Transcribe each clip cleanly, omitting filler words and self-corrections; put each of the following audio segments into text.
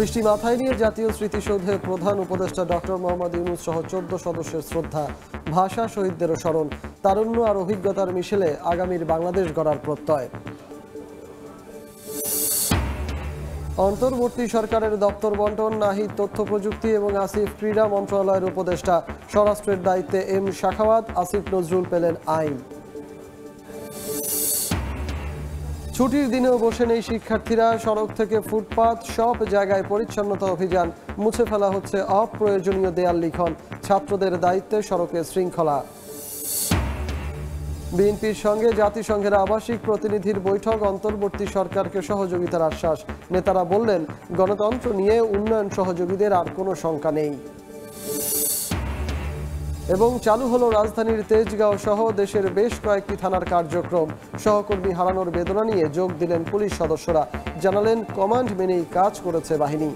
বৃষ্টি মাথায় নিয়ে জাতীয় স্মৃতিসৌধে প্রধান উপদেষ্টা ডক্টর মোহাম্মদ ইউনূস সহ 14 সদস্যের শ্রদ্ধা, ভাষা শহীদদেরও স্মরণ, তারুণ্য আর অভিজ্ঞতার মিশেলে আগামীর বাংলাদেশ গড়ার প্রত্যয়। অন্তর্বর্তী সরকারের দপ্তর বন্টন, নাহিদ তথ্য প্রযুক্তি এবং আসিফ ক্রীড়া মন্ত্রণালয়ের উপদেষ্টা, স্বরাষ্ট্রের দায়িত্বে এম শাখাওয়াত, আসিফ নজরুল পেলেন আইন। ছুটির দিনেও বসে নেই শিক্ষার্থীরা, সড়ক থেকে ফুটপাত সব জায়গায় পরিচ্ছন্নতা অভিযান, মুছে ফেলা হচ্ছে অপ্রয়োজনীয় দেয়াল লিখন, ছাত্রদের দায়িত্বে সড়কে শৃঙ্খলা। বিএনপির সঙ্গে জাতিসংঘের আবাসিক প্রতিনিধির বৈঠক, অন্তর্বর্তী সরকারকে সহযোগিতার আশ্বাস। নেতারা বললেন, গণতন্ত্র নিয়ে উন্নয়ন সহযোগীদের আর কোনো শঙ্কা নেই। এবং চালু হলো রাজধানীর তেজগাঁও সহ দেশের বেশ কয়েকটি থানার কার্যক্রম। সহকর্মী হারানোর বেদনা নিয়ে যোগ দিলেন পুলিশ সদস্যরা, জানালেন কমান্ড মেনেই কাজ করেছে বাহিনী।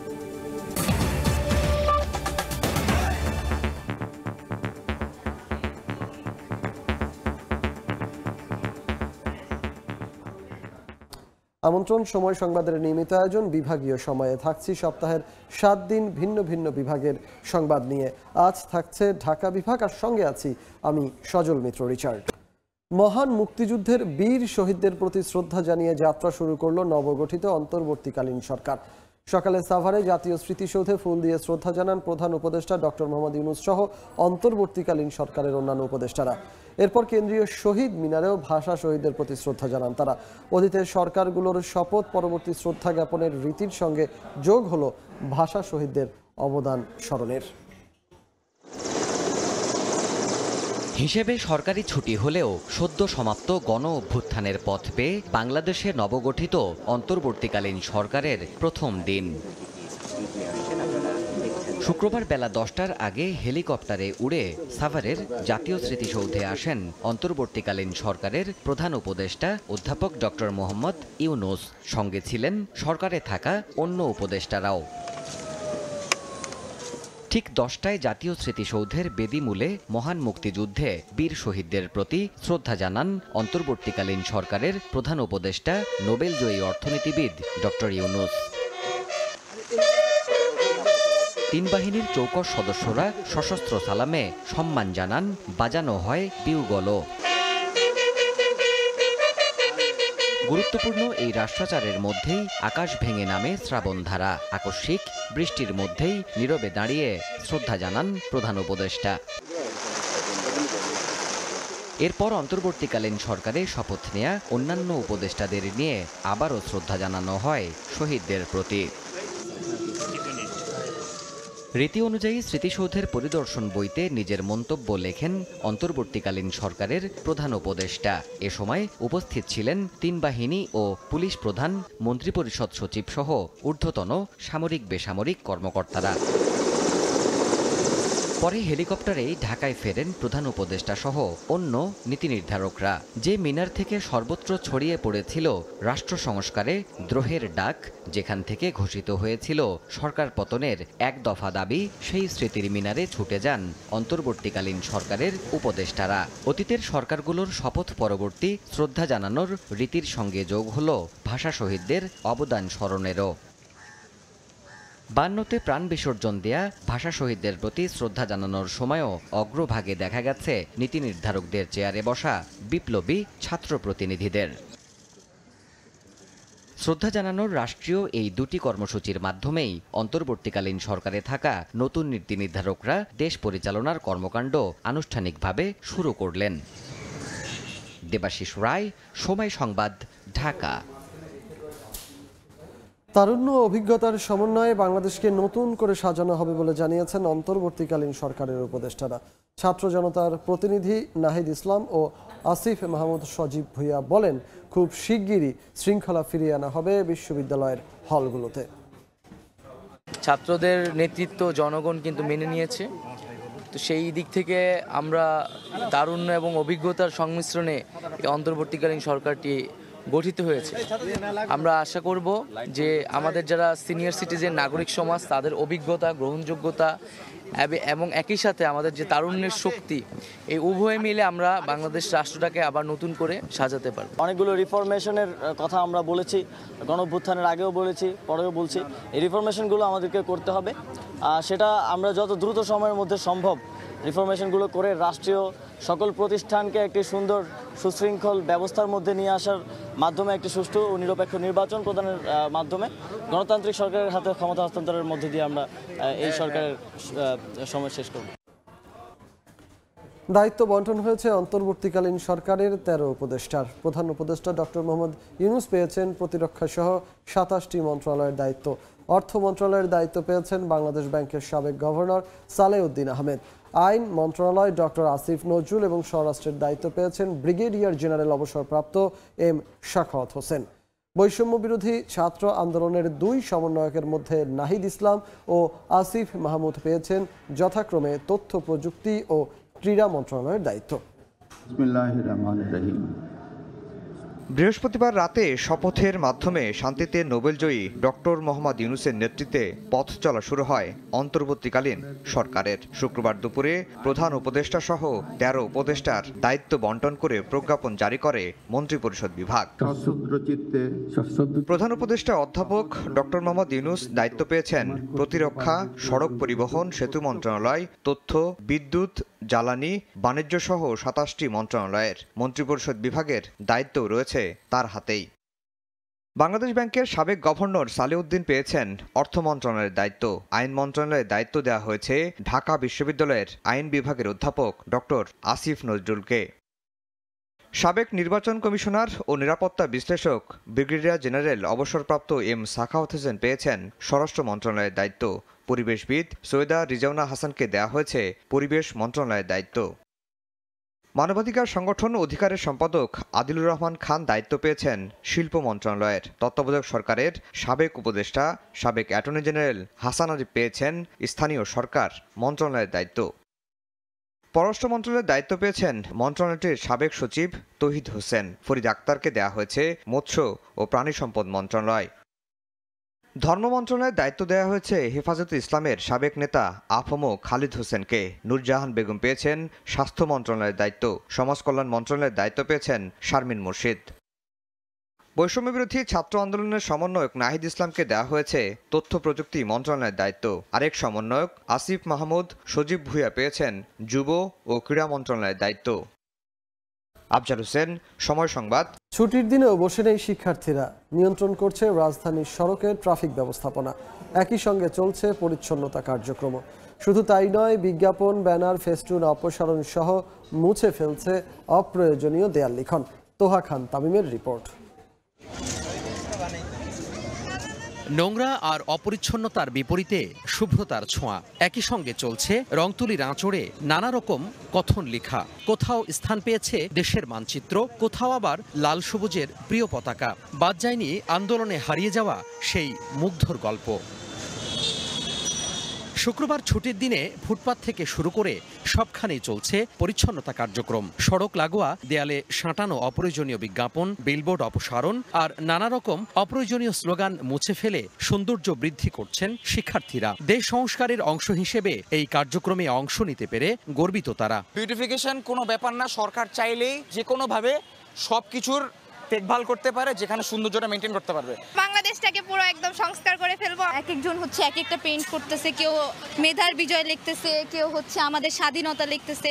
আমন্ত্রণ সময় সংবাদের নিয়মিত আয়োজন। বিভাগীয় সময়ে থাকছি সপ্তাহের 7 দিন ভিন্ন ভিন্ন বিভাগের সংবাদ নিয়ে। আজ থাকছে ঢাকা বিভাগ, আর সঙ্গে আছি আমি সজল মিত্র রিচার্ড। মহান মুক্তিযুদ্ধের বীর শহীদদের প্রতি শ্রদ্ধা জানিয়ে যাত্রা শুরু করল নবগঠিত অন্তর্বর্তীকালীন সরকার। সকালে সাভারে জাতীয় স্মৃতিসৌধে ফুল দিয়ে শ্রদ্ধা জানান প্রধান উপদেষ্টা ডক্টর মোহাম্মদ ইউনূস সহ অন্তর্বর্তীকালীন সরকারের অন্যান্য উপদেষ্টারা। এরপর কেন্দ্রীয় শহীদ মিনারেও ভাষা শহীদদের প্রতি শ্রদ্ধা জানান তারা। অতীতের সরকারগুলোর শপথ পরবর্তী শ্রদ্ধা জ্ঞাপনের রীতির সঙ্গে যোগ হলো ভাষা শহীদদের অবদান স্মরণের। হিসেবে সরকারি ছুটি হলেও সদ্য সমাপ্ত গণ অভ্যুত্থানের পথ পেয়ে বাংলাদেশে নবগঠিত অন্তর্বর্তীকালীন সরকারের প্রথম দিন। শুক্রবার বেলা 10টার আগে হেলিকপ্টারে উড়ে সাভারের জাতীয় স্মৃতিসৌধে আসেন অন্তর্বর্তীকালীন সরকারের প্রধান উপদেষ্টা অধ্যাপক ডক্টর মোহাম্মদ ইউনূস। সঙ্গে ছিলেন সরকারে থাকা অন্য উপদেষ্টারাও। ঠিক 10টায় জাতীয় স্মৃতিসৌধের বেদিমূলে মহান মুক্তিযুদ্ধে বীর শহীদদের প্রতি শ্রদ্ধা জানান অন্তর্বর্তীকালীন সরকারের প্রধান উপদেষ্টা নোবেলজয়ী অর্থনীতিবিদ ডক্টর ইউনূস। 3 বাহিনীর চৌকস সদস্যরা সশস্ত্র সালামে সম্মান জানান, বাজানো হয় বিউগলও। গুরুত্বপূর্ণ এই রাষ্ট্রাচারের মধ্যেই আকাশ ভেঙে নামে শ্রাবণধারা। আকস্মিক বৃষ্টির মধ্যেই নীরবে দাঁড়িয়ে শ্রদ্ধা জানান প্রধান উপদেষ্টা। এরপর অন্তর্বর্তীকালীন সরকারে শপথ নেয়া অন্যান্য উপদেষ্টাদের নিয়ে আবারও শ্রদ্ধা জানানো হয় শহীদদের প্রতি। রীতি অনুযায়ী স্মৃতিসৌধের পরিদর্শন বইতে নিজের মন্তব্য লেখেন অন্তর্বর্তীকালীন সরকারের প্রধান উপদেষ্টা। এ সময় উপস্থিত ছিলেন 3 বাহিনী ও পুলিশ প্রধান, মন্ত্রিপরিষদ সচিব সহ ঊর্ধ্বতন সামরিক বেসামরিক কর্মকর্তারা। পরে হেলিকপ্টারেই ঢাকায় ফেরেন প্রধান উপদেষ্টা সহ অন্য নীতি নির্ধারকরা। যে মিনার থেকে সর্বত্র ছড়িয়ে পড়েছিল রাষ্ট্র সংস্কারে দ্রোহের ডাক, যেখান থেকে ঘোষিত হয়েছিল সরকার পতনের 1 দফা দাবি, সেই স্মৃতির মিনারে ছুটে যান অন্তর্বর্তীকালীন সরকারের উপদেষ্টারা। অতীতের সরকারগুলোর শপথ পরবর্তী শ্রদ্ধা জানানোর রীতির সঙ্গে যোগ হল ভাষা শহীদদের অবদান স্মরণেরও। 52তে প্রাণ বিসর্জন দেয়া ভাষা শহীদদের প্রতি শ্রদ্ধা জানানোর সময়ও অগ্রভাগে দেখা গেছে নীতি নির্ধারকদের চেয়ারে বসা বিপ্লবী ছাত্র প্রতিনিধিদের। শ্রদ্ধা জানানোর রাষ্ট্রীয় এই 2টি কর্মসূচির মাধ্যমেই অন্তর্বর্তীকালীন সরকারে থাকা নতুন নীতি নির্ধারকরা দেশ পরিচালনার কর্মকাণ্ড আনুষ্ঠানিকভাবে শুরু করলেন। দেবাশিস রায়, সময় সংবাদ, ঢাকা। তারুণ্য অভিজ্ঞতার সমন্বয়ে বাংলাদেশকে নতুন করে সাজানো হবে বলে জানিয়েছেন অন্তর্বর্তীকালীন সরকারের উপদেষ্টারা। ছাত্র জনতার প্রতিনিধি নাহিদ ইসলাম ও আসিফ মাহমুদ সজীব ভুইয়া বলেন, খুব শিগগিরই শৃঙ্খলা ফিরিয়ে আনা হবে বিশ্ববিদ্যালয়ের হলগুলোতে। ছাত্রদের নেতৃত্ব জনগণ কিন্তু মেনে নিয়েছে, তো সেই দিক থেকে আমরা তারুণ্য এবং অভিজ্ঞতার সংমিশ্রণে অন্তর্বর্তীকালীন সরকারটি গঠিত হয়েছে। আমরা আশা করব যে আমাদের যারা সিনিয়র সিটিজেন নাগরিক সমাজ তাদের অভিজ্ঞতা, গ্রহণযোগ্যতা এবং একই সাথে আমাদের যে তারুণ্যের শক্তি, এই উভয় মিলে আমরা বাংলাদেশ রাষ্ট্রটাকে আবার নতুন করে সাজাতে পারব। অনেকগুলো রিফরমেশনের কথা আমরা বলেছি, গণঅভ্যুত্থানের আগেও বলেছি, পরেও বলছি। এই রিফরমেশনগুলো আমাদেরকে করতে হবে, সেটা আমরা যত দ্রুত সময়ের মধ্যে সম্ভব রিফরমেশনগুলো করে রাষ্ট্রীয় সকল প্রতিষ্ঠানকে একটি সুন্দর সুশৃঙ্খল ব্যবস্থার মধ্যে নিয়ে আসার মাধ্যমে একটি সুষ্ঠু ও নিরপেক্ষ নির্বাচন প্রদানের মাধ্যমে গণতান্ত্রিক সরকারের হাতে ক্ষমতা হস্তান্তরের মধ্যে দিয়ে আমরা এই সরকারের সময় শেষ করব। দায়িত্ব বন্টন হয়েছে অন্তর্বর্তীকালীন সরকারের 13 উপদেষ্টার। প্রধান উপদেষ্টা ডক্টর মোহাম্মদ ইউনূস পেয়েছেন প্রতিরক্ষা সহ 27টি মন্ত্রণালয়ের দায়িত্ব। অর্থ মন্ত্রণালয়ের দায়িত্ব পেয়েছেন বাংলাদেশ ব্যাংকের সাবেক গভর্নর সালেউদ্দিন আহমেদ। আইন মন্ত্রণালয় ডক্টর আসিফ নজরুল এবং স্বরাষ্ট্রের দায়িত্ব পেয়েছেন ব্রিগেডিয়ার জেনারেল অবসরপ্রাপ্ত এম শাখাওয়াত হোসেন। বৈষম্য বিরোধী ছাত্র আন্দোলনের 2 সমন্বয়কের মধ্যে নাহিদ ইসলাম ও আসিফ মাহমুদ পেয়েছেন যথাক্রমে তথ্য প্রযুক্তি ও ক্রীড়া মন্ত্রণালয়ের দায়িত্ব। বৃহস্পতিবার রাতে শপথের মাধ্যমে শান্তিতে নোবেলজয়ী ডক্টর মোহাম্মদ ইউনূসের নেতৃত্বে পথ চলা শুরু হয় অন্তর্বর্তীকালীন সরকারের। শুক্রবার দুপুরে প্রধান উপদেষ্টা সহ 13 উপদেষ্টার দায়িত্ব বন্টন করে প্রজ্ঞাপন জারি করে মন্ত্রিপরিষদ বিভাগ। প্রধান উপদেষ্টা অধ্যাপক ডক্টর মোহাম্মদ ইউনূস দায়িত্ব পেয়েছেন প্রতিরক্ষা, সড়ক পরিবহন, সেতু মন্ত্রণালয়, তথ্য, বিদ্যুৎ, জ্বালানি, বাণিজ্য সহ 27টি মন্ত্রণালয়ের। মন্ত্রিপরিষদ বিভাগের দায়িত্বও রয়েছে তার হাতেই। বাংলাদেশ ব্যাংকের সাবেক গভর্নর সালেউদ্দিন পেয়েছেন অর্থ মন্ত্রণালয়ের দায়িত্ব। আইন মন্ত্রণালয়ের দায়িত্ব দেওয়া হয়েছে ঢাকা বিশ্ববিদ্যালয়ের আইন বিভাগের অধ্যাপক ডক্টর আসিফ নজরুলকে। সাবেক নির্বাচন কমিশনার ও নিরাপত্তা বিশ্লেষক ব্রিগেডিয়ার জেনারেল অবসরপ্রাপ্ত এম শাখাওয়াত হোসেন পেয়েছেন স্বরাষ্ট্র মন্ত্রণালয়ের দায়িত্ব। পরিবেশবিদ সৈয়দা রিজওয়ানা হাসানকে দেওয়া হয়েছে পরিবেশ মন্ত্রণালয়ের দায়িত্ব। মানবাধিকার সংগঠন অধিকারের সম্পাদক আদিলুর রহমান খান দায়িত্ব পেয়েছেন শিল্প মন্ত্রণালয়ের। তত্ত্বাবধায়ক সরকারের সাবেক উপদেষ্টা সাবেক অ্যাটর্নি জেনারেল হাসান আরিফ পেয়েছেন স্থানীয় সরকার মন্ত্রণালয়ের দায়িত্ব। পররাষ্ট্র মন্ত্রণালয়ের দায়িত্ব পেয়েছেন মন্ত্রণালয়টির সাবেক সচিব তৌহিদ হোসেন। ফরিদ আক্তারকে দেওয়া হয়েছে মৎস্য ও প্রাণী সম্পদ মন্ত্রণালয়। ধর্ম মন্ত্রণালয়ের দায়িত্ব দেওয়া হয়েছে হেফাজতে ইসলামের সাবেক নেতা আফমো খালিদ হোসেনকে। নূরজাহান বেগম পেয়েছেন স্বাস্থ্য মন্ত্রণালয়ের দায়িত্ব। সমাজ কল্যাণ মন্ত্রণালয়ের দায়িত্ব পেয়েছেন শারমিন মুর্শিদ। বৈষম্য বিরোধী ছাত্র আন্দোলনের সমন্বয়ক নাহিদ ইসলামকে দেওয়া হয়েছে তথ্য প্রযুক্তি মন্ত্রণালয়ের দায়িত্ব। আরেক সমন্বয়ক আসিফ মাহমুদ সজীব ভুঁইয়া পেয়েছেন যুব ও ক্রীড়া মন্ত্রণালয়ের দায়িত্ব। আফজাল হোসেন, সময় সংবাদ। ছুটির দিনেও বসে নেই শিক্ষার্থীরা। নিয়ন্ত্রণ করছে রাজধানীর সড়কের ট্রাফিক ব্যবস্থাপনা। একই সঙ্গে চলছে পরিচ্ছন্নতা কার্যক্রম। শুধু তাই নয়, বিজ্ঞাপন, ব্যানার, ফেস্টুন অপসারণ সহ মুছে ফেলছে অপ্রয়োজনীয় দেয়াল লিখন। তোহা খান তামিমের রিপোর্ট। নোংরা আর অপরিচ্ছন্নতার বিপরীতে শুভ্রতার ছোঁয়া। একই সঙ্গে চলছে রংতুলির আঁচড়ে নানা রকম কথন লেখা। কোথাও স্থান পেয়েছে দেশের মানচিত্র, কোথাও আবার লাল সবুজের প্রিয় পতাকা। বাদ যায়নি আন্দোলনে হারিয়ে যাওয়া সেই মুগ্ধর গল্প। শুক্রবার ছুটির দিনে ফুটপাত থেকে শুরু করে সবখানেই চলছে পরিচ্ছন্নতা কার্যক্রম। সড়ক লাগোয়া দেয়ালে সাঁটানো অপ্রয়োজনীয় বিজ্ঞাপন, বিলবোর্ড অপসারণ আর নানা রকম অপ্রয়োজনীয় স্লোগান মুছে ফেলে সৌন্দর্য বৃদ্ধি করছেন শিক্ষার্থীরা। দেশ সংস্কারের অংশ হিসেবে এই কার্যক্রমে অংশ নিতে পেরে গর্বিত তারা। বিউটিফিকেশন কোনো ব্যাপার না, সরকার চাইলেই যে কোনোভাবে সবকিছুর দেখভাল করতে পারে, যেখানে সৌন্দর্যটা মেনটেন করতে পারবে। বাংলাদেশটাকে পুরো একদম সংস্কার করে ফেলবো। এক একজন হচ্ছে এক একটা পেইন্ট করতেছে, কেউ মেধার বিজয় লিখতেছে, কেউ হচ্ছে আমাদের স্বাধীনতা লিখতেছে।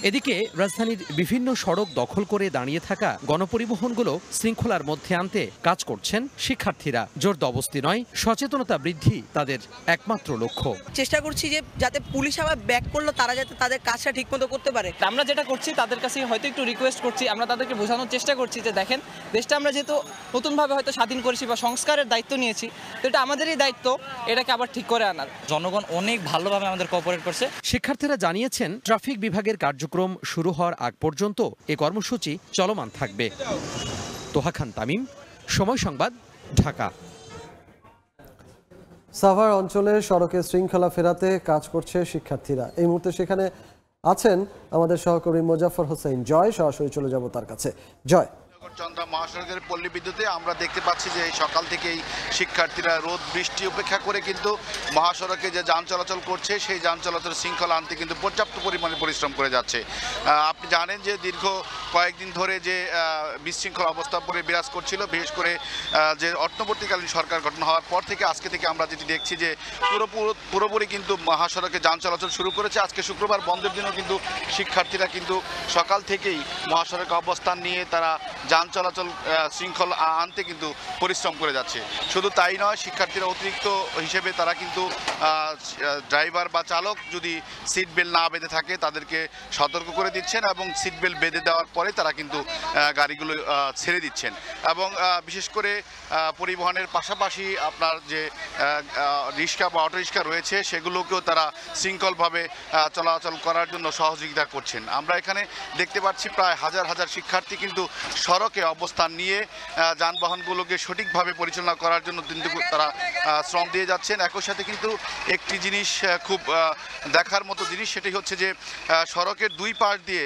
এদিকে রাজধানীর বিভিন্ন সড়ক দখল করে দাঁড়িয়ে থাকা গণপরিবহনগুলো শৃঙ্খলার মধ্যে আনতে কাজ করছেন শিক্ষার্থীরা। জোরদবস্তি নয়, সচেতনতা বৃদ্ধি তাদের একমাত্র লক্ষ্য। চেষ্টা করছি যে যাতে পুলিশ আবার ব্যাক করলো তারা যাতে তাদের কাজটা ঠিকমতো করতে পারে। আমরা যেটা করছি তাদের কাছে হয়তো একটু রিকোয়েস্ট করছি, আমরা তাদেরকে বোঝানোর চেষ্টা করছি যে দেখেন, দেশটা আমরা যেহেতু নতুনভাবে হয়তো স্বাধীন করেছি বা সংস্কারের দায়িত্ব নিয়েছি, তো এটা আমাদেরই দায়িত্ব এটাকে আবার ঠিক করে আনার। জনগণ অনেক ভালোভাবে আমাদের কোঅপারেট করছে। শিক্ষার্থীরা জানিয়েছেন ট্রাফিক বিভাগের কার্যক্রম শুরু হওয়ার আগ পর্যন্ত এ কর্মসূচি চলমান থাকবে। তোহা খান তামিম, সময় সংবাদ, ঢাকা। সাভার অঞ্চলে সড়কে শৃঙ্খলা ফেরাতে কাজ করছে শিক্ষার্থীরা। এই মুহূর্তে সেখানে আছেন আমাদের সহকর্মী মোজাফফর হোসেন জয়। সরাসরি চলে যাব তার কাছে। জয়, চন্দ্রা মহাসড়কের পল্লী বিদ্যুতে আমরা দেখতে পাচ্ছি যে এই সকাল থেকেই শিক্ষার্থীরা রোদ বৃষ্টি উপেক্ষা করে কিন্তু মহাসড়কে যে যান চলাচল করছে সেই যান চলাচল শৃঙ্খলা আনতে কিন্তু পর্যাপ্ত পরিমাণে পরিশ্রম করে যাচ্ছে। আপনি জানেন যে দীর্ঘ কয়েকদিন ধরে যে বিশৃঙ্খল অবস্থা পরে বিরাজ করছিল, বিশেষ করে যে অন্তর্বর্তীকালীন সরকার গঠন হওয়ার পর থেকে আজকে থেকে আমরা যেটি দেখছি যে পুরোপুরি কিন্তু মহাসড়কে যান চলাচল শুরু করেছে। আজকে শুক্রবার বন্ধের দিনও কিন্তু শিক্ষার্থীরা কিন্তু সকাল থেকেই মহাসড়কে অবস্থান নিয়ে তারা যান চলাচল শৃঙ্খল আনতে কিন্তু পরিশ্রম করে যাচ্ছে। শুধু তাই নয়, শিক্ষার্থীরা অতিরিক্ত হিসেবে তারা কিন্তু ড্রাইভার বা চালক যদি সিট বেল্ট না বেঁধে থাকে তাদেরকে সতর্ক করে দিচ্ছেন এবং সিট বেল্ট বেঁধে দেওয়ার পরে তারা কিন্তু গাড়িগুলো ছেড়ে দিচ্ছেন। এবং বিশেষ করে পরিবহনের পাশাপাশি আপনার যে রিক্সা বা অটো রিক্সা রয়েছে সেগুলোকেও তারা শৃঙ্খলভাবে চলাচল করার জন্য সহযোগিতা করছেন। আমরা এখানে দেখতে পাচ্ছি প্রায় হাজার হাজার শিক্ষার্থী কিন্তু সড়কে অবস্থান নিয়ে যানবাহনগুলোকে সঠিকভাবে পরিচালনা করার জন্য কিন্তু তারা শ্রম দিয়ে যাচ্ছেন। একই সাথে কিন্তু একটি জিনিস খুব দেখার মতো জিনিস, সেটি হচ্ছে যে সড়কের দুই পাশ দিয়ে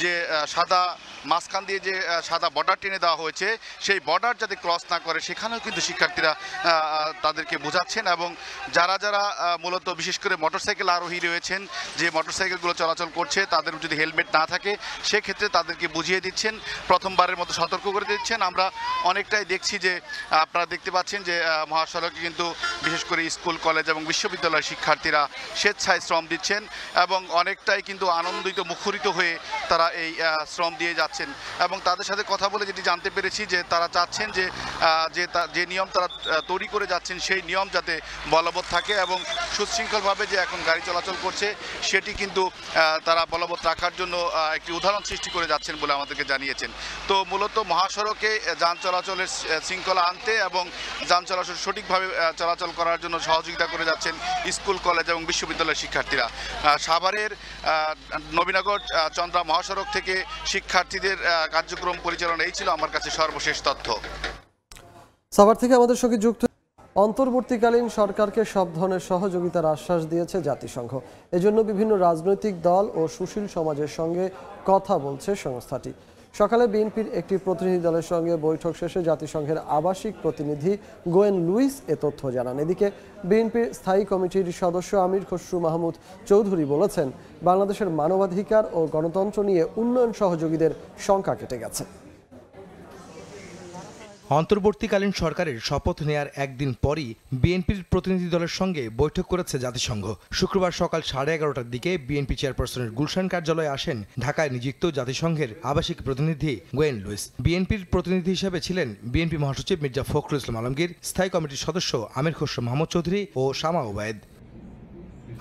যে সাদা মাঝখান দিয়ে যে সাদা বর্ডার টেনে দেওয়া হয়েছে সেই বর্ডার যাতে ক্রস না করে সেখানেও কিন্তু শিক্ষার্থীরা তাদেরকে বোঝাচ্ছেন। এবং যারা যারা মূলত বিশেষ করে মোটরসাইকেল আরোহী রয়েছেন, যে মোটরসাইকেলগুলো চলাচল করছে তাদের যদি হেলমেট না থাকে সেক্ষেত্রে তাদেরকে বুঝিয়ে দিচ্ছেন, প্রথমবারের মতো সতর্ক করে দিচ্ছেন। আমরা অনেকটাই দেখছি যে আপনারা দেখতে পাচ্ছেন যে মহাসড়কে কিন্তু বিশেষ করে স্কুল কলেজ এবং বিশ্ববিদ্যালয়ের শিক্ষার্থীরা স্বেচ্ছায় শ্রম দিচ্ছেন এবং অনেকটাই কিন্তু আনন্দিত মুখরিত হয়ে তারা এই শ্রম দিয়ে যাচ্ছেন। এবং তাদের সাথে কথা বলে যেটি জানতে পেরেছি যে তারা চাচ্ছেন যে নিয়ম তারা তৈরি করে যাচ্ছেন সেই নিয়ম যাতে বলবৎ থাকে এবং সুশৃঙ্খলভাবে যে এখন গাড়ি চলাচল করছে সেটি কিন্তু তারা বলবৎ রাখার জন্য একটি উদাহরণ সৃষ্টি করে যাচ্ছেন বলে আমাদেরকে জানিয়েছেন। তো মূলত মহাসড়কে যান চলাচলের শৃঙ্খলা আনতে এবং যান চলাচল সঠিকভাবে চলাচল করার জন্য সহযোগিতা করে যাচ্ছেন স্কুল কলেজ এবং বিশ্ববিদ্যালয়ের শিক্ষার্থীরা। সাভারের নবীনগর চন্দ্রা মহাসড়ক থেকে শিক্ষার্থীদের কার্যক্রম পরিচালনা এই ছিল আমার কাছে সর্বশেষ তথ্য। সাভার থেকে আমাদের সঙ্গে যুক্ত অন্তর্বর্তীকালীন সরকারকে সব ধরনের সহযোগিতার আশ্বাস দিয়েছে জাতিসংঘ। এজন্য বিভিন্ন রাজনৈতিক দল ও সুশীল সমাজের সঙ্গে কথা বলছে সংস্থাটি। সকালে বিএনপির একটি প্রতিনিধি দলের সঙ্গে বৈঠক শেষে জাতিসংঘের আবাসিক প্রতিনিধি গোয়েন লুইস এ তথ্য জানান। এদিকে বিএনপির স্থায়ী কমিটির সদস্য আমির খসরু মাহমুদ চৌধুরী বলেছেন, বাংলাদেশের মানবাধিকার ও গণতন্ত্র নিয়ে উন্নয়ন সহযোগীদের শঙ্কা কেটে গেছে। অন্তর্বর্তীকালীন সরকারের শপথ নেয়ার একদিন পরই বিএনপির প্রতিনিধি দলের সঙ্গে বৈঠক করেছে জাতিসংঘ। শুক্রবার সকাল 11:30টার দিকে বিএনপি চেয়ারপারসনের গুলশান কার্যালয়ে আসেন ঢাকায় নিযুক্ত জাতিসংঘের আবাসিক প্রতিনিধি গোয়েন লুইস। বিএনপির প্রতিনিধি হিসেবে ছিলেন বিএনপি মহাসচিব মির্জা ফখরুল ইসলাম আলমগীর, স্থায়ী কমিটির সদস্য আমির খসরু মাহমুদ চৌধুরী ও শামা ওবায়েদ।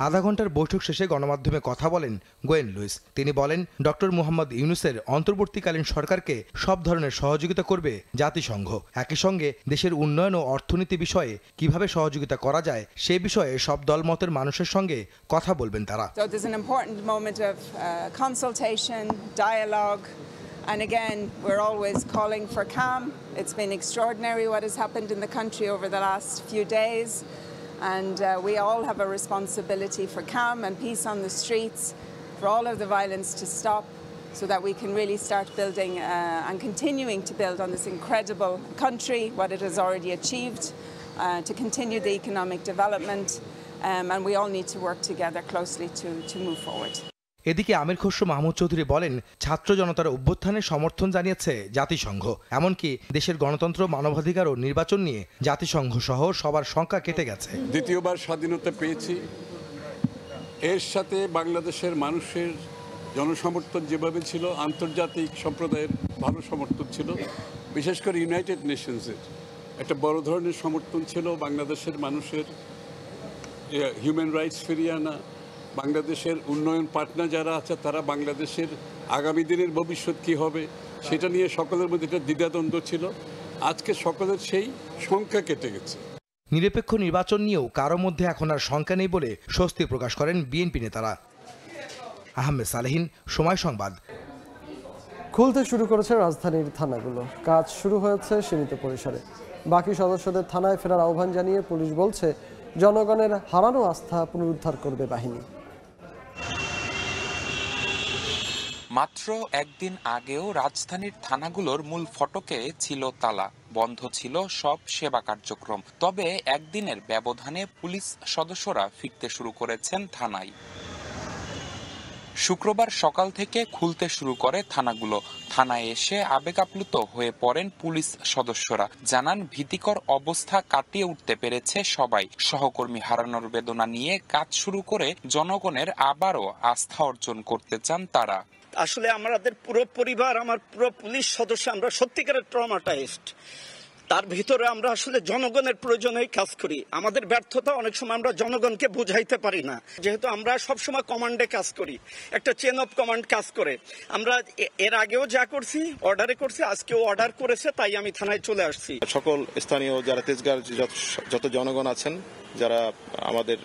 আধা ঘন্টার বৈঠক শেষে গণমাধ্যমে কথা বলেন গোয়েন লুইস। তিনি বলেন, ডক্টর মোহাম্মদ ইউনূসের অন্তর্বর্তীকালীন সরকারকে সব ধরনের সহযোগিতা করবে জাতিসংঘ। একই সঙ্গে দেশের উন্নয়ন ও অর্থনীতি বিষয়ে কিভাবে সহযোগিতা করা যায় সে বিষয়ে সব দলমতের মানুষের সঙ্গে কথা বলবেন তারা। And again, we're always calling for calm. It's been extraordinary what has happened in the country over the last few days. And we all have a responsibility for calm and peace on the streets, for all of the violence to stop, so that we can really start building and continuing to build on this incredible country, what it has already achieved, to continue the economic development, and we all need to work together closely to move forward. এদিকে আমির খসরু মাহমুদ চৌধুরী বলেন, ছাত্র জনতার অভ্যুত্থানে সমর্থন জানিয়েছে জাতিসংঘ। এমনকি দেশের গণতন্ত্র, মানবাধিকার ও নির্বাচন নিয়ে জাতিসংঘ সহ সবার শঙ্কা কেটে গেছে। দ্বিতীয়বার স্বাধীনতা পেয়েছি, এর সাথে বাংলাদেশের মানুষের জনসমর্থন যেভাবে ছিল, আন্তর্জাতিক সম্প্রদায়ের ভালো সমর্থন ছিল, বিশেষ করে ইউনাইটেড নেশনসের একটা বড় ধরনের সমর্থন ছিল বাংলাদেশের মানুষের হিউম্যান রাইটস ফিরিয়ে আনা, বাংলাদেশের উন্নয়ন পার্টনার যারা আছে তারা বাংলাদেশের আগামী দিনের ভবিষ্যৎ কী হবে সেটা নিয়ে সকলের মধ্যে একটা দ্বিধাদ্বন্দ্ব ছিল। আজকে সকলের সেই শঙ্কা কেটে গেছে। নিরপেক্ষ নির্বাচন নিয়েও কারো মধ্যে এখন আর শঙ্কা নেই বলে স্বস্তি প্রকাশ করেন বিএনপি নেতারা। আহমেদ সালেহীন, সময় সংবাদ। খুলতে শুরু করেছে রাজধানীর থানাগুলো। কাজ শুরু হয়েছে সীমিত পরিসরে। বাকি সদস্যদের থানায় ফেরার আহ্বান জানিয়ে পুলিশ বলছে, জনগণের হারানো আস্থা পুনরুদ্ধার করবে বাহিনী। মাত্র একদিন আগেও রাজধানীর থানাগুলোর মূল ফটকে ছিল তালা, বন্ধ ছিল সব সেবা কার্যক্রম। তবে একদিনের ব্যবধানে পুলিশ সদস্যরা ফিরতে শুরু করেছেন থানায়। শুক্রবার সকাল থেকে খুলতে শুরু করে থানাগুলো। থানায় এসে আবেগ আপ্লুত হয়ে পড়েন পুলিশ সদস্যরা। জানান ভীতিকর অবস্থা কাটিয়ে উঠতে পেরেছে সবাই। সহকর্মী হারানোর বেদনা নিয়ে কাজ শুরু করে জনগণের আবারও আস্থা অর্জন করতে চান তারা। আসলে আমাদের পুরো পরিবার, আমার পুরো পুলিশ সদস্য, আমরা সত্যিকারের ট্রমাটাইজড। তার ভিতরে আমরা আসলে জনগণের প্রয়োজনেই কাজ করি। আমাদের ব্যর্থতা অনেক সময় আমরা জনগণকে বুঝাইতে পারি না, যেহেতু আমরা সবসময় কমান্ডে কাজ করি, একটা চেন অফ কমান্ড কাজ করে। আমরা এর আগেও যা করছি অর্ডারে করছি, আজকেও অর্ডার করেছে, তাই আমি থানায় চলে আসছি। সকল স্থানীয় যারা তেজগাঁর যত জনগণ আছেন, যারা আমাদের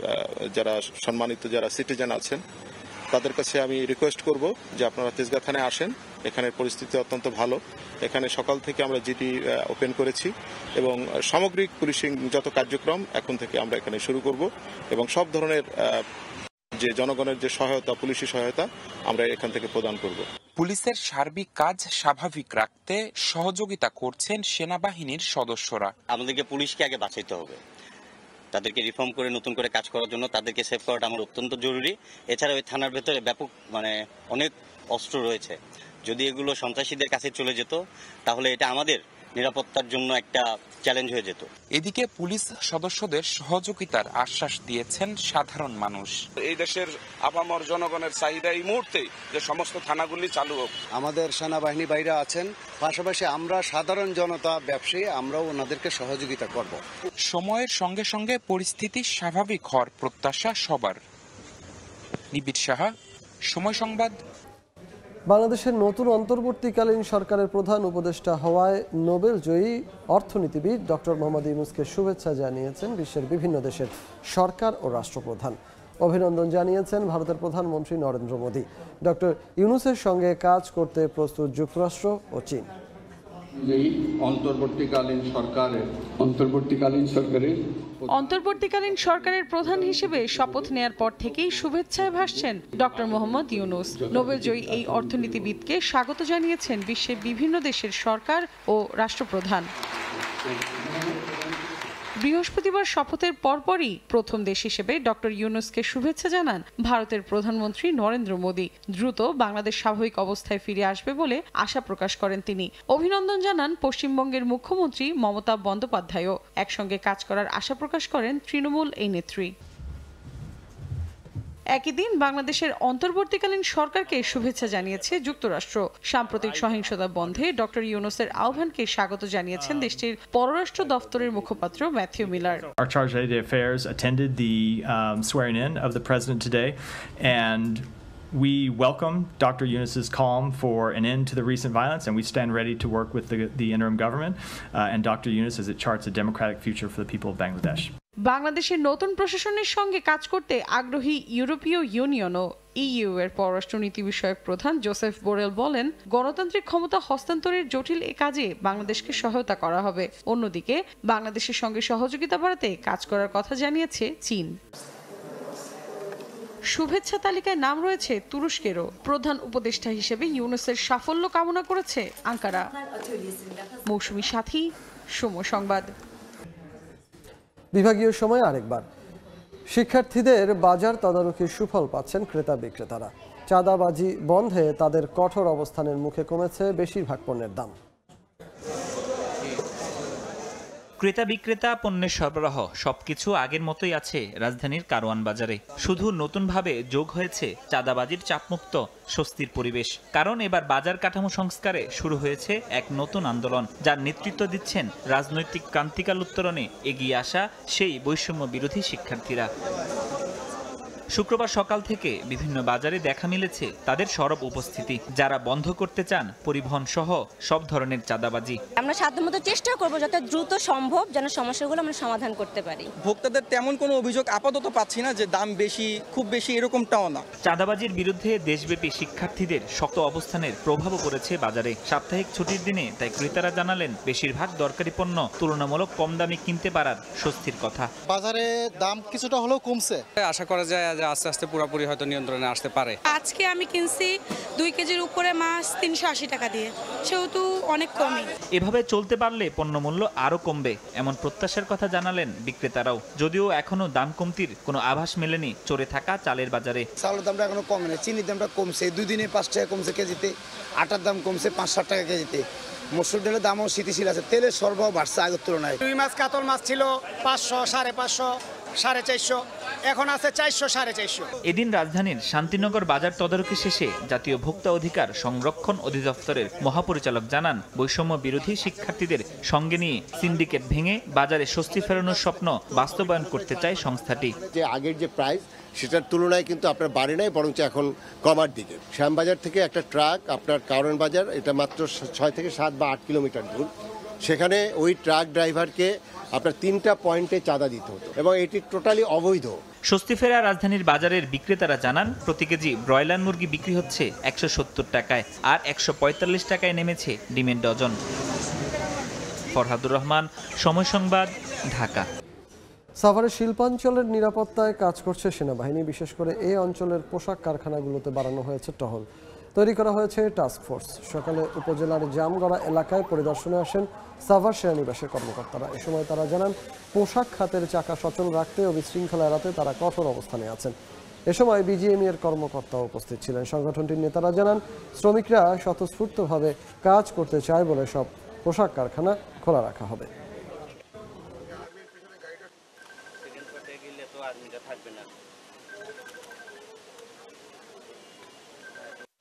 যারা সম্মানিত যারা সিটিজেন আছেন, তাদের কাছে আমি রিকোয়েস্ট করব যে আপনারা তেজগাঁ থানায় আসেন। এখানের পরিস্থিতি অত্যন্ত ভালো। এখানে সকাল থেকে আমরা জিডি ওপেন করেছি এবং সামগ্রিক পুলিশিং যত কার্যক্রম এখন থেকে আমরা এখানে শুরু করব এবং সব ধরনের যে জনগণের যে সহায়তা, পুলিশি সহায়তা আমরা এখান থেকে প্রদান করব। পুলিশের সার্বিক কাজ স্বাভাবিক রাখতে সহযোগিতা করছেন সেনাবাহিনীর সদস্যরা। আমাদেরকে পুলিশকে আগে বাঁচাইতে হবে, তাদেরকে রিফর্ম করে নতুন করে কাজ করার জন্য তাদেরকে সেভ করাটা আমার অত্যন্ত জরুরি। এছাড়া ওই থানার ভেতরে ব্যাপক অনেক অস্ত্র রয়েছে। যদি এগুলো সন্ত্রাসীদের কাছে চলে যেত তাহলে এটা আমাদের নিরাপত্তার জন্য একটা চ্যালেঞ্জ হয়ে যেত। এদিকে পুলিশ সদস্যদের সহযোগিতার আশ্বাস দিয়েছেন সাধারণ মানুষ। এই দেশের আপামর জনগণের চাহিদা এই মুহূর্তে যে সমস্ত থানাগুলি চালু হোক। আমাদের সেনাবাহিনী বাইরে আছেন, পাশাপাশি আমরা সাধারণ জনতা, ব্যবসায়ী, আমরাও ওনাদেরকে সহযোগিতা করব। সময়ের সঙ্গে সঙ্গে পরিস্থিতি স্বাভাবিক হওয়ার প্রত্যাশা সবার। নিবিড় সাহা, সময় সংবাদ। বাংলাদেশের নতুন অন্তর্বর্তীকালীন সরকারের প্রধান উপদেষ্টা হওয়ায় নোবেলজয়ী অর্থনীতিবিদ ডক্টর মোহাম্মদ ইউনূসকে শুভেচ্ছা জানিয়েছেন বিশ্বের বিভিন্ন দেশের সরকার ও রাষ্ট্রপ্রধান। অভিনন্দন জানিয়েছেন ভারতের প্রধানমন্ত্রী নরেন্দ্র মোদী। ডক্টর ইউনূসের সঙ্গে কাজ করতে প্রস্তুত যুক্তরাষ্ট্র ও চীন। অন্তর্বর্তীকালীন সরকারের প্রধান হিসেবে শপথ নেয়ার পর থেকেই শুভেচ্ছায় ভাসছেন ডক্টর মোহাম্মদ ইউনূস। নোবেলজয়ী এই অর্থনীতিবিদকে স্বাগত জানিয়েছেন বিশ্বের বিভিন্ন দেশের সরকার ও রাষ্ট্রপ্রধান। বৃহস্পতিবার শপথের পরপরই প্রথম দেশ হিসেবে ডক্টর ইউনূসকে শুভেচ্ছা জানান ভারতের প্রধানমন্ত্রী নরেন্দ্র মোদী। দ্রুত বাংলাদেশ স্বাভাবিক অবস্থায় ফিরে আসবে বলে আশা প্রকাশ করেন তিনি। অভিনন্দন জানান পশ্চিমবঙ্গের মুখ্যমন্ত্রী মমতা বন্দ্যোপাধ্যায়ও। একসঙ্গে কাজ করার আশা প্রকাশ করেন তৃণমূল এই নেত্রী। একই দিন বাংলাদেশের অন্তর্বর্তীকালীন সরকারকে শুভেচ্ছা জানিয়েছে যুক্তরাষ্ট্র। সাম্প্রতিক সহিংসতা বন্ধে ডক্টর ইউনূসের আহ্বানকে স্বাগত জানিয়েছেন দেশটির পররাষ্ট্র দফতরের মুখপাত্র Matthew Miller. Our Charge of Affairs attended the swearing in of the president today, and we welcome Dr. Yunus's call for an end to the recent violence, and we stand ready to work with the interim government and Dr. Yunus as it charts a democratic future for the people of Bangladesh. বাংলাদেশের নতুন প্রশাসনের সঙ্গে কাজ করতে আগ্রহী ইউরোপীয় union ও EU এর পররাষ্ট্রনীতি বিষয়ক প্রধান জোসেফ বোরেল বলেন, গণতান্ত্রিক ক্ষমতা হস্তান্তরের জটিল এ কাজে বাংলাদেশকে সহায়তা করা হবে। অন্যদিকে বাংলাদেশের সঙ্গে সহযোগিতা বাড়াতে কাজ করার কথা জানিয়েছে চীন। শুভেচ্ছা তালিকায় নাম রয়েছে তুরস্কেরও। প্রধান উপদেষ্টা হিসেবে ইউনূসের সাফল্য কামনা করেছে আঙ্কারা। মৌসুমী সাথী, সময় সংবাদ। বিভাগীয় সময় আরেকবার। শিক্ষার্থীদের বাজার তদারকির সুফল পাচ্ছেন ক্রেতা বিক্রেতারা। চাঁদাবাজি বন্ধে তাদের কঠোর অবস্থানের মুখে কমেছে বেশিরভাগ পণ্যের দাম। ক্রেতা বিক্রেতা, পণ্যের সরবরাহ সবকিছু আগের মতোই আছে রাজধানীর কারওয়ান বাজারে। শুধু নতুনভাবে যোগ হয়েছে চাঁদাবাজির চাপমুক্ত স্বস্তির পরিবেশ। কারণ এবার বাজার কাঠামো সংস্কারে শুরু হয়েছে এক নতুন আন্দোলন, যার নেতৃত্ব দিচ্ছেন রাজনৈতিক ক্রান্তিকাল উত্তরণে এগিয়ে আসা সেই বৈষম্য বিরোধী শিক্ষার্থীরা। শুক্রবার সকাল থেকে বিভিন্ন বাজারে দেখা মিলেছে তাদের সরব উপস্থিতি, যারা বন্ধ করতে চান পরিবহন সহ সব ধরনের চাঁদাবাজি। আমরা সাধ্যমতো চেষ্টা করব যাতে দ্রুত সম্ভব যেন সমস্যাগুলো আমরা সমাধান করতে পারি। ভোক্তাদের তেমন কোনো অভিযোগ আপাতত পাচ্ছি না যে দাম বেশি, খুব বেশি এরকমটাও না। চাঁদাবাজির বিরুদ্ধে দেশব্যাপী শিক্ষার্থীদের শক্ত অবস্থানের প্রভাবও পড়েছে বাজারে। সাপ্তাহিক ছুটির দিনে তাই ক্রেতারা জানালেন বেশিরভাগ দরকারি পণ্য তুলনামূলক কম দামে কিনতে পারার স্বস্তির কথা। বাজারে দাম কিছুটা হলেও কমছে। আশা করা যায় যে আস্তে আস্তে পুরোপুরি হয়তো নিয়ন্ত্রণে আসতে পারে। আজকে আমি কিনছি 2 কেজির উপরে মাছ 380 টাকা দিয়ে, সেহেতু অনেক কমই। এভাবে চলতে পারলে পণ্যমূল্য আরও কমবে এমন প্রত্যাশার কথা জানালেন বিক্রেতারাও, যদিও এখনো দাম কমতির কোনো আভাস মেলেনি চড়ে থাকা চালের বাজারে। চালের দামটা এখনো কমেনি, চিনির দামটা কমছে, 2 দিনে 5 টাকা কমছে কেজিতে, আটার দাম কমছে 5-7 টাকা কেজিতে, মসুর ডালের দামও স্থিতিশীল আছে, তেলের সরবরাহ বাড়ছে আগের তুলনায়। রুই মাছ কাতল মাছ ছিল 500, 550, 450, এখন আছে 400, 450। এদিন রাজধানীর শান্তিনগর বাজার তদারকি শেষে জাতীয় ভোক্তা অধিকার সংরক্ষণ অধিদপ্তরের মহাপরিচালক জানান, বৈষম্য বিরোধী শিক্ষার্থীদের সঙ্গে নিয়ে সিন্ডিকেট ভেঙে বাজারে স্বস্তি ফেরানোর স্বপ্ন বাস্তবায়ন করতে চায় সংস্থাটি। যে আগের যে প্রাইস সেটার তুলনায় কিন্তু আপনার বাড়ে নাই, বরঞ্চ এখন কমার দিকে। শ্যামবাজার থেকে একটা ট্রাক আপনার কারণ বাজার, এটা মাত্র 6 থেকে 7 বা 8 কিলোমিটার দূর, সেখানে ওই ট্রাক ড্রাইভারকে আপনার 3টা পয়েন্টে চাঁদা দিতে হতো এবং এটি টোটালি অবৈধ। স্বস্তি ফেরা রাজধানীর বাজারের বিক্রেতারা জানান, প্রতি কেজি ব্রয়লার মুরগি বিক্রি হচ্ছে 170 টাকায়, আর 145 টাকায় নেমেছে ডিমের ডজন। ফরহাদুর রহমান, সময় সংবাদ, ঢাকা। সাভারের শিল্পাঞ্চলের নিরাপত্তায় কাজ করছে সেনাবাহিনী। বিশেষ করে এই অঞ্চলের পোশাক কারখানাগুলোতে বাড়ানো হয়েছে টহল, তৈরি করা হয়েছে টাস্ক ফোর্স। সকালে উপজেলার জামগড়া এলাকায় পরিদর্শনে আসেন সাভার সেনানিবাসের কর্মকর্তারা। এ সময় তারা জানান, পোশাক খাতের চাকা সচল রাখতে ও বিশৃঙ্খলা এড়াতে তারা কঠোর অবস্থানে আছেন। এ সময় বিজিএমইএ এর কর্মকর্তাও উপস্থিত ছিলেন। সংগঠনটির নেতারা জানান, শ্রমিকরা স্বতঃস্ফূর্তভাবে কাজ করতে চায় বলে সব পোশাক কারখানা খোলা রাখা হবে।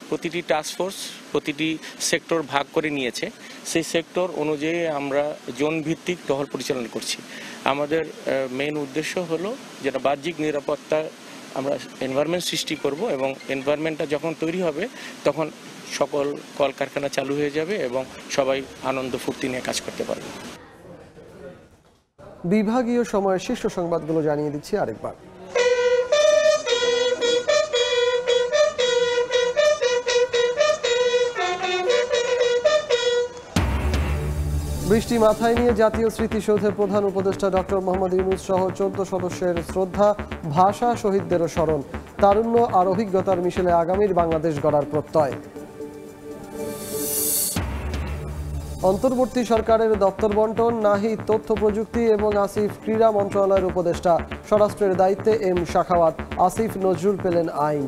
প্রতিটি টাস্ক ফোর্স প্রতিটি সেক্টর ভাগ করে নিয়েছে, সেই সেক্টর অনুযায়ী আমরা জোন ভিত্তিক টহল পরিচালনা করছি। আমাদের মেইন উদ্দেশ্য হলো যেটা বাহ্যিক নিরাপত্তা আমরা এনভায়রনমেন্ট সৃষ্টি করব, এবং এনভায়রনমেন্টটা যখন তৈরি হবে তখন সকল কলকারখানা চালু হয়ে যাবে এবং সবাই আনন্দ ফুর্তি নিয়ে কাজ করতে পারবে। বিভাগীয় সময়ের শীর্ষ সংবাদগুলো জানিয়ে দিচ্ছি আরেকবার। বৃষ্টি মাথায় নিয়ে জাতীয় স্মৃতিসৌধে প্রধান উপদেষ্টা ডক্টর মোহাম্মদ ইউনূস সহ 14 সদস্যের শ্রদ্ধা, ভাষা শহীদদেরও স্মরণ, তারুণ্য আর অভিজ্ঞতার মিশেলে আগামীর বাংলাদেশ গড়ার প্রত্যয়। অন্তর্বর্তী সরকারের দপ্তর বন্টন, নাহিদ তথ্য প্রযুক্তি এবং আসিফ ক্রীড়া মন্ত্রণালয়ের উপদেষ্টা, স্বরাষ্ট্রের দায়িত্বে এম শাখাওয়াত, আসিফ নজরুল পেলেন আইন।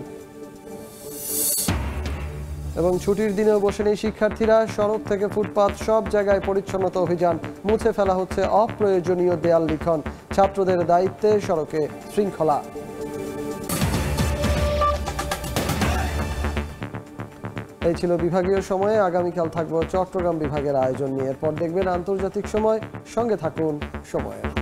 এবং ছুটির দিনেও বসে নেই শিক্ষার্থীরা, সড়ক থেকে ফুটপাত সব জায়গায় পরিচ্ছন্নতা অভিযান, মুছে ফেলা হচ্ছে অপ্রয়োজনীয় দেয়াল লিখন, ছাত্রদের দায়িত্বে সড়কে শৃঙ্খলা। এই ছিল বিভাগীয় সময়ে। আগামীকাল থাকবো চট্টগ্রাম বিভাগের আয়োজন নিয়ে। এরপর দেখবেন আন্তর্জাতিক সময়। সঙ্গে থাকুন সময়ের।